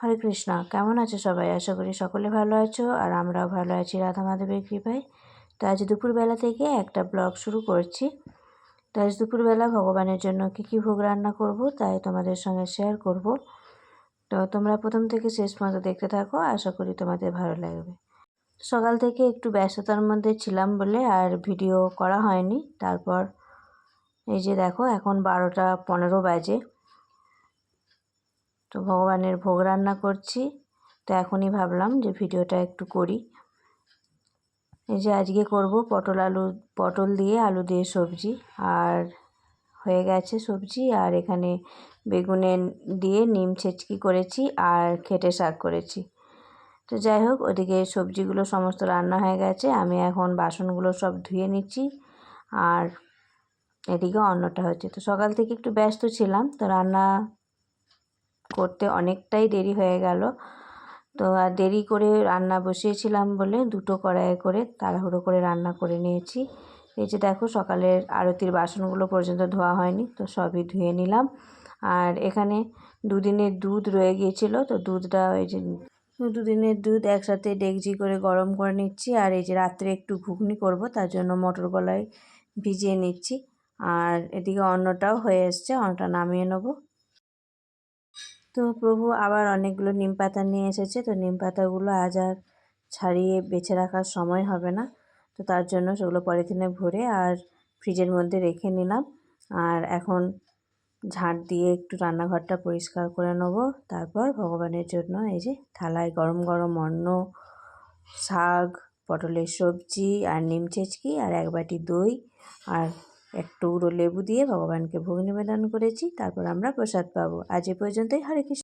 হরে কৃষ্ণ। কেমন আছো সবাই? আশা করি সকলে ভালো আছো আর আমরাও ভালো আছি রাধা মাধবের কৃপায়। তো আজ দুপুরবেলা থেকে একটা ব্লগ শুরু করছি। তো আজ দুপুরবেলা ভগবানের জন্য কী ভোগ রান্না করব তাই তোমাদের সঙ্গে শেয়ার করব। তো তোমরা প্রথম থেকে শেষ পর্যন্ত দেখতে থাকো, আশা করি তোমাদের ভালো লাগবে। সকাল থেকে একটু ব্যস্ততার মধ্যে ছিলাম বলে আর ভিডিও করা হয়নি। তারপর এই যে দেখো, এখন 12টা 15 বাজে। তো ভগবানের ভোগ রান্না করছি। তো এখনই ভাবলাম যে ভিডিওটা একটু করি। এই যে আজকে করব পটল দিয়ে আলু দিয়ে সবজি, আর হয়ে গেছে সবজি। আর এখানে বেগুনে দিয়ে নিম ছেচকি করেছি আর খেটে শাক করেছি। তো যাই হোক, ওদিকে সবজিগুলো সমস্ত রান্না হয়ে গেছে। আমি এখন বাসনগুলো সব ধুয়ে নিচ্ছি আর এদিকে অন্নটা হচ্ছে। তো সকাল থেকে একটু ব্যস্ত ছিলাম, তো রান্না করতে অনেকটাই দেরি হয়ে গেল। তো আর দেরি করে রান্না বসিয়েছিলাম বলে 2টো কড়াইয়ে করে তাড়াহুড়ো করে রান্না করে নিয়েছি। এই যে দেখো, সকালের আরতির বাসনগুলো পর্যন্ত ধোয়া হয়নি, তো সবই ধুয়ে নিলাম। আর এখানে 2 দিনের দুধ রয়ে গিয়েছিল, তো দুধটা ওই যে 2 দিনের দুধ একসাথে ডেকচি করে গরম করে নিচ্ছি। আর এই যে রাত্রে একটু ঘুগনি করব, তার জন্য মটর কলাই ভিজিয়ে নিচ্ছি। আর এদিকে অন্নটাও হয়ে এসছে, অন্নটা নামিয়ে নেব। তো প্রভু আবার অনেকগুলো নিম পাতা নিয়ে এসেছে। তো নিম পাতাগুলো আজ আর ছাড়িয়ে বেছে রাখার সময় হবে না, তো তার জন্য সেগুলো পলিথিনে ভরে আর ফ্রিজের মধ্যে রেখে নিলাম। আর এখন ঝাঁট দিয়ে একটু রান্নাঘরটা পরিষ্কার করে নেব। তারপর ভগবানের জন্য এই যে থালায় গরম গরম অন্ন, শাক, পটলের সবজি আর নিম ছেচকি আর 1 বাটি দই আর একটু লেবু দিয়ে ভগবানকে ভোগ নিবেদন করেছি। তারপর আমরা প্রসাদ পাবো। আজ এ পর্যন্তই। হরে কৃষ্ণ।